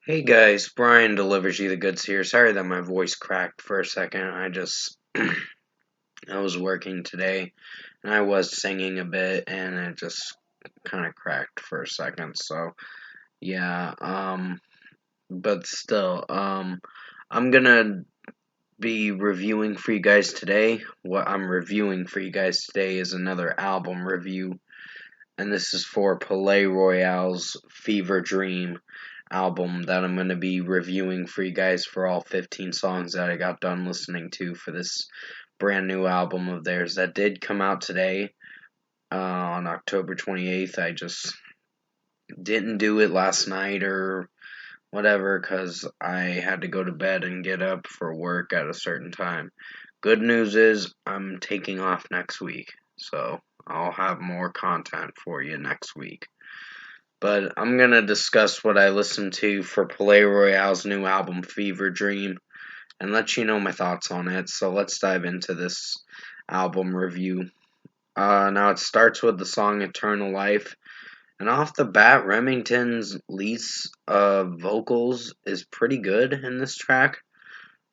Hey guys, Brian delivers you the goods here. Sorry that my voice cracked for a second. I was working today and I was singing a bit and it just kind of cracked for a second. So, yeah, but still, I'm gonna be reviewing for you guys today. What I'm reviewing for you guys today is another album review, and this is for Palaye Royale's Fever Dream album that I'm going to be reviewing for you guys for all 15 songs that I got done listening to for this brand new album of theirs that did come out today on October 28th. I just didn't do it last night or whatever because I had to go to bed and get up for work at a certain time. Good news is I'm taking off next week, so I'll have more content for you next week. But I'm going to discuss what I listened to for Palaye Royale's new album, Fever Dream, and let you know my thoughts on it. So let's dive into this album review. Now it starts with the song Eternal Life. And off the bat, Remington's lead's vocals is pretty good in this track.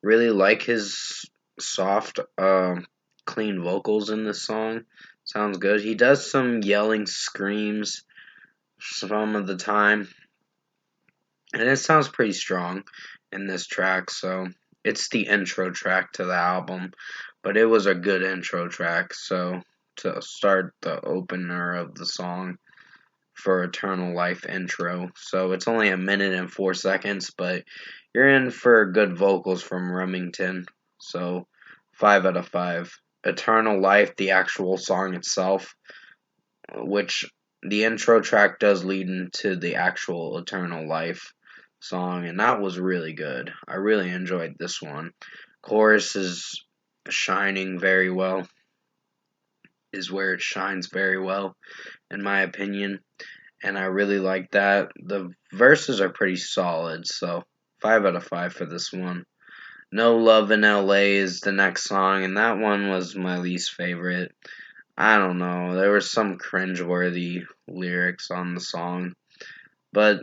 Really like his soft, clean vocals in this song. Sounds good. He does some yelling screams some of the time, and it sounds pretty strong in this track. So it's the intro track to the album, but it was a good intro track. So to start the opener of the song for Eternal Life intro. So it's only a minute and 4 seconds, but you're in for good vocals from Remington. So 5 out of 5. Eternal Life, the actual song itself, which the intro track does lead into the actual Eternal Life song, and that was really good. I really enjoyed this one. Chorus is shining very well, is where it shines very well, in my opinion, and I really like that. The verses are pretty solid, so 5 out of 5 for this one. No Love in LA is the next song, and that one was my least favorite. I don't know, there were some cringeworthy lyrics on the song, but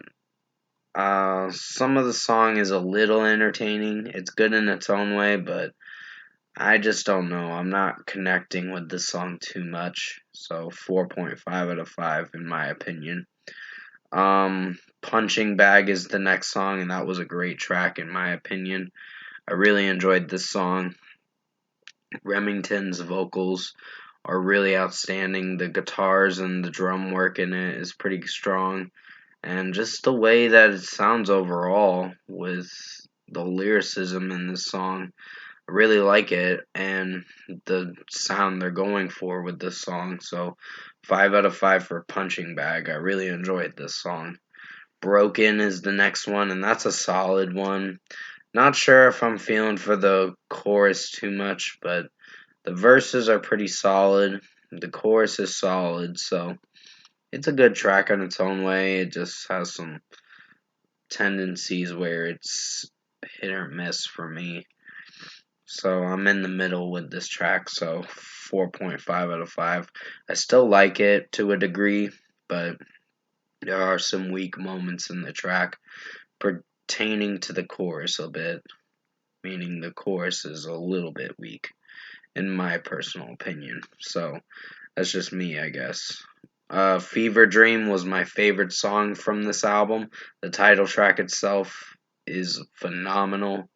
some of the song is a little entertaining. It's good in its own way, but I just don't know. I'm not connecting with this song too much. So 4.5 out of 5 in my opinion. Punching Bag is the next song, and that was a great track in my opinion. I really enjoyed this song. Remington's vocals are really outstanding. The guitars and the drum work in it is pretty strong. And just the way that it sounds overall with the lyricism in this song, I really like it, and the sound they're going for with this song. So 5 out of 5 for Punching Bag. I really enjoyed this song. Broken is the next one, and that's a solid one. Not sure if I'm feeling for the chorus too much, but the verses are pretty solid. The chorus is solid, so it's a good track in its own way. It just has some tendencies where it's hit or miss for me. So I'm in the middle with this track, so 4.5 out of 5. I still like it to a degree, but there are some weak moments in the track pertaining to the chorus a bit, meaning the chorus is a little bit weak, in my personal opinion. So that's just me, I guess. Fever Dream was my favorite song from this album. The title track itself is phenomenal.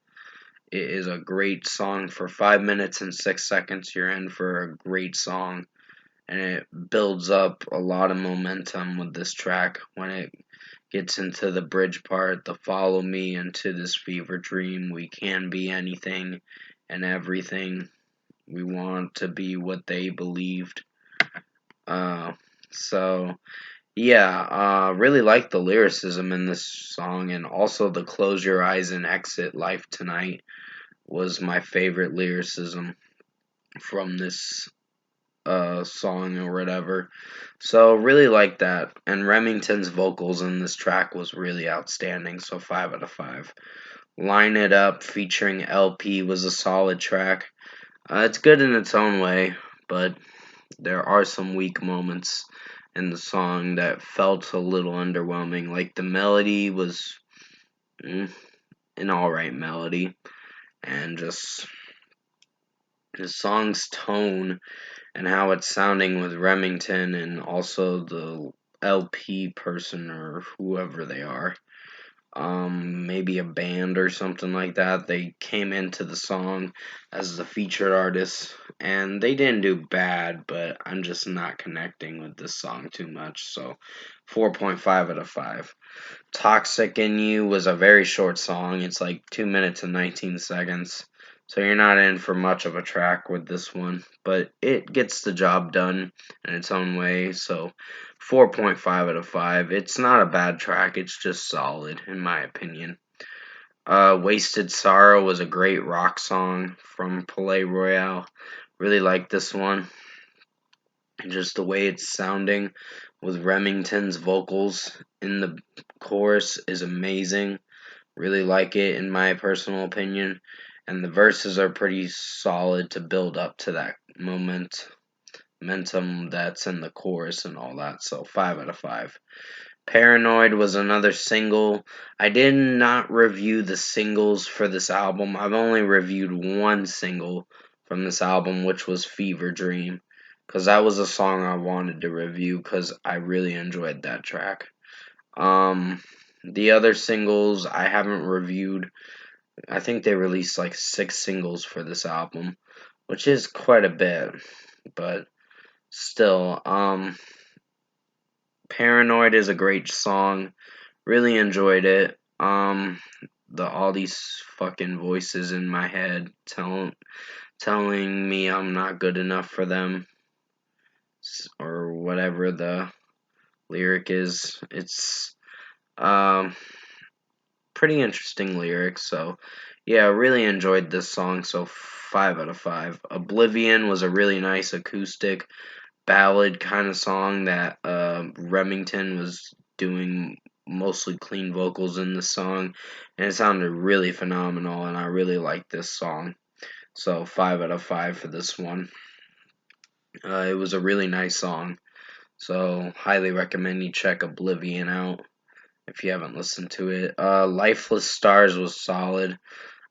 It is a great song. For 5 minutes and 6 seconds, you're in for a great song. And it builds up a lot of momentum with this track when it gets into the bridge part, the follow me into this fever dream. We can be anything and everything. We want to be what they believed. Uh, so yeah, really like the lyricism in this song, and also the close your eyes and exit life tonight was my favorite lyricism from this song or whatever. So really like that, and Remington's vocals in this track was really outstanding. So 5 out of 5. Line It Up featuring LP was a solid track. It's good in its own way, but there are some weak moments in the song that felt a little underwhelming. Like the melody was mm, an alright melody, and just the song's tone and how it's sounding with Remington and also the LP person or whoever they are. Maybe a band or something like that. They came into the song as the featured artist, and they didn't do bad, but I'm just not connecting with this song too much. So, 4.5 out of 5. Toxic in You was a very short song. It's like 2 minutes and 19 seconds. So you're not in for much of a track with this one, but it gets the job done in its own way. So 4.5 out of 5. It's not a bad track, it's just solid in my opinion. Wasted Sorrow was a great rock song from Palaye Royale. Really like this one. And just the way it's sounding with Remington's vocals in the chorus is amazing. Really like it in my personal opinion. And the verses are pretty solid to build up to that momentum that's in the chorus and all that. So 5 out of 5. Paranoid was another single. I did not review the singles for this album. I've only reviewed one single from this album, which was Fever Dream. Because that was a song I wanted to review because I really enjoyed that track. The other singles I haven't reviewed. I think they released like 6 singles for this album, which is quite a bit, but still, Paranoid is a great song. Really enjoyed it. All these fucking voices in my head telling me I'm not good enough for them, or whatever the lyric is. It's um pretty interesting lyrics. So yeah, I really enjoyed this song. So 5 out of 5. Oblivion was a really nice acoustic ballad kind of song that Remington was doing mostly clean vocals in the song, and it sounded really phenomenal, and I really liked this song. So 5 out of 5 for this one. It was a really nice song, so highly recommend you check Oblivion out if you haven't listened to it. Lifeless Stars was solid.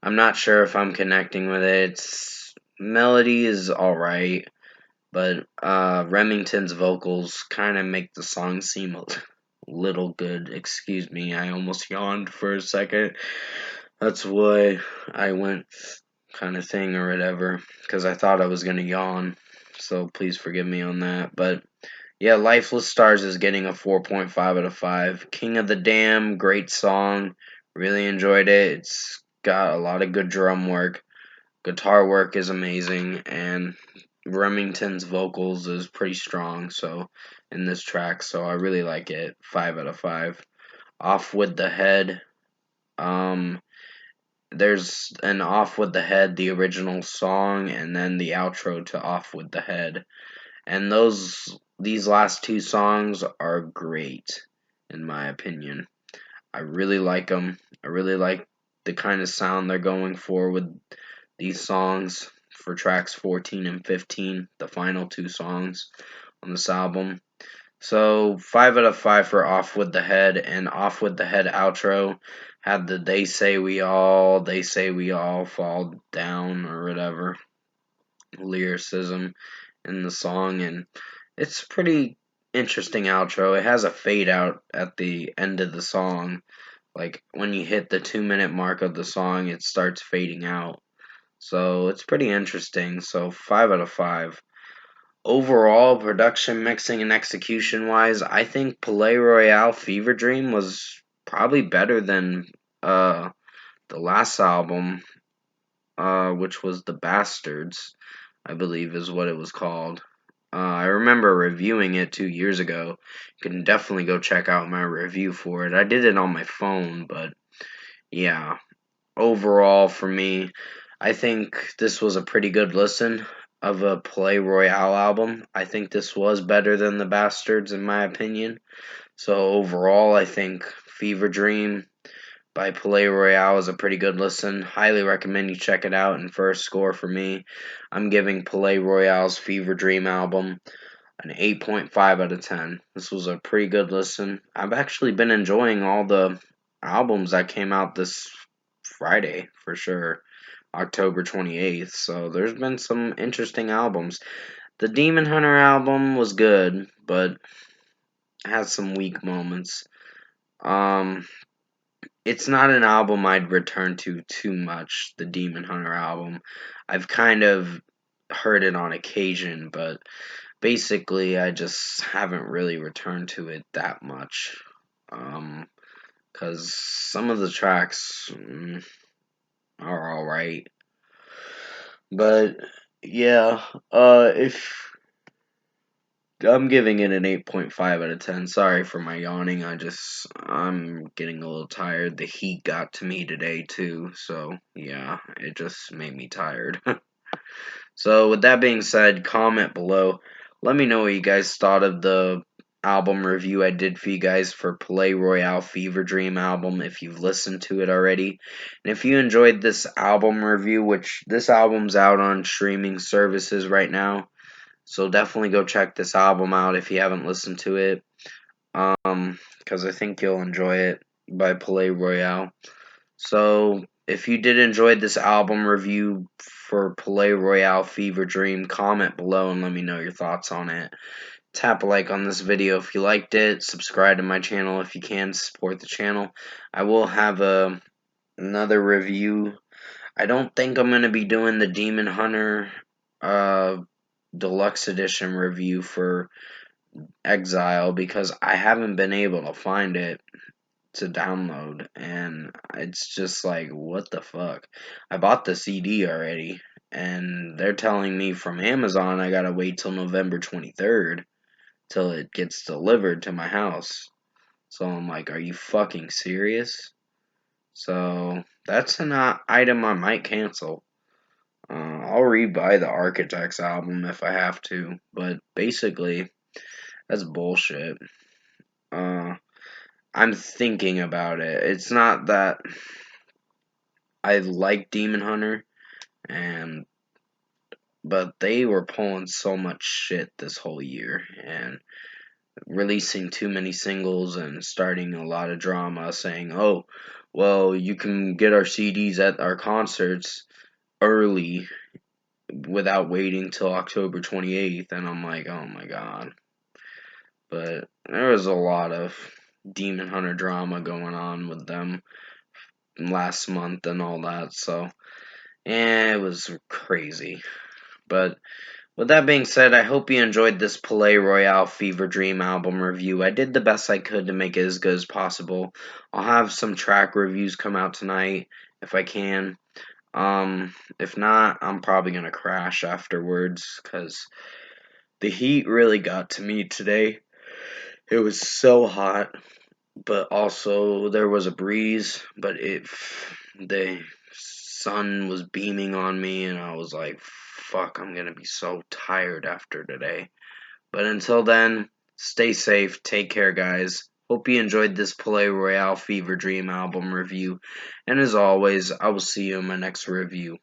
I'm not sure if I'm connecting with it. Its melody is alright, but Remington's vocals kind of make the song seem a little good. Excuse me, I almost yawned for a second. That's why I went kind of thing or whatever, because I thought I was going to yawn. So please forgive me on that. But yeah, Lifeless Stars is getting a 4.5 out of 5. King of the Dam, great song. Really enjoyed it. It's got a lot of good drum work. Guitar work is amazing, and Remington's vocals is pretty strong. So in this track, so I really like it. 5 out of 5. Off with the Head. Um, there's an Off with the Head, the original song, and then the outro to Off with the Head. And these last 2 songs are great, in my opinion. I really like them. I really like the kind of sound they're going for with these songs for tracks 14 and 15, the final 2 songs on this album. So 5 out of 5 for Off with the Head, and Off with the Head outro had the they say we all fall down or whatever lyricism in the song, and it's pretty interesting outro. It has a fade out at the end of the song. Like when you hit the 2 minute mark of the song, it starts fading out. So it's pretty interesting. So 5 out of 5. Overall, production, mixing, and execution wise, I think Palaye Royale Fever Dream was probably better than uh, the last album, which was The Bastards, I believe is what it was called. I remember reviewing it 2 years ago. You can definitely go check out my review for it. I did it on my phone, but yeah. Overall, for me, I think this was a pretty good listen of a Play Royale album. I think this was better than The Bastards, in my opinion. So overall, I think Fever Dream by Palaye Royale is a pretty good listen. Highly recommend you check it out. And for a score for me, I'm giving Palaye Royale's Fever Dream album an 8.5 out of 10. This was a pretty good listen. I've actually been enjoying all the albums that came out this Friday for sure, October 28th. So there's been some interesting albums. The Demon Hunter album was good, but had some weak moments. Um, it's not an album I'd return to too much, the Demon Hunter album. I've kind of heard it on occasion, but basically I just haven't really returned to it that much. Because some of the tracks are alright. But yeah, if I'm giving it an 8.5 out of 10. Sorry for my yawning. I'm getting a little tired. The heat got to me today too. So, yeah, it just made me tired. So, with that being said, comment below. Let me know what you guys thought of the album review I did for you guys for Palaye Royale Fever Dream album if you've listened to it already. And if you enjoyed this album review, which this album's out on streaming services right now, so definitely go check this album out if you haven't listened to it. Because I think you'll enjoy it by Palaye Royale. So if you did enjoy this album review for Palaye Royale Fever Dream, comment below and let me know your thoughts on it. Tap a like on this video if you liked it. Subscribe to my channel if you can. Support the channel. I will have another review. I don't think I'm going to be doing the Demon Hunter deluxe edition review for Exile because I haven't been able to find it to download, and it's just like, what the fuck? I bought the CD already, and they're telling me from Amazon I gotta wait till November 23rd till it gets delivered to my house. So I'm like, are you fucking serious? So that's an item I might cancel. I'll rebuy the Architects album if I have to, but basically, that's bullshit. Uh, I'm thinking about it. It's not that I like Demon Hunter, and but they were pulling so much shit this whole year and releasing too many singles and starting a lot of drama saying, "Oh, well, you can get our CDs at our concerts early without waiting till October 28th." And I'm like, "Oh my god." But there was a lot of Demon Hunter drama going on with them last month and all that, so it was crazy. But with that being said, I hope you enjoyed this Palaye Royale Fever Dream album review. I did the best I could to make it as good as possible. I'll have some track reviews come out tonight if I can. If not, I'm probably gonna crash afterwards because the heat really got to me today. It was so hot, but also there was a breeze, but the sun was beaming on me, and I was like, fuck, I'm gonna be so tired after today. But until then, stay safe, take care, guys. Hope you enjoyed this Palaye Royale Fever Dream album review, and as always, I will see you in my next review.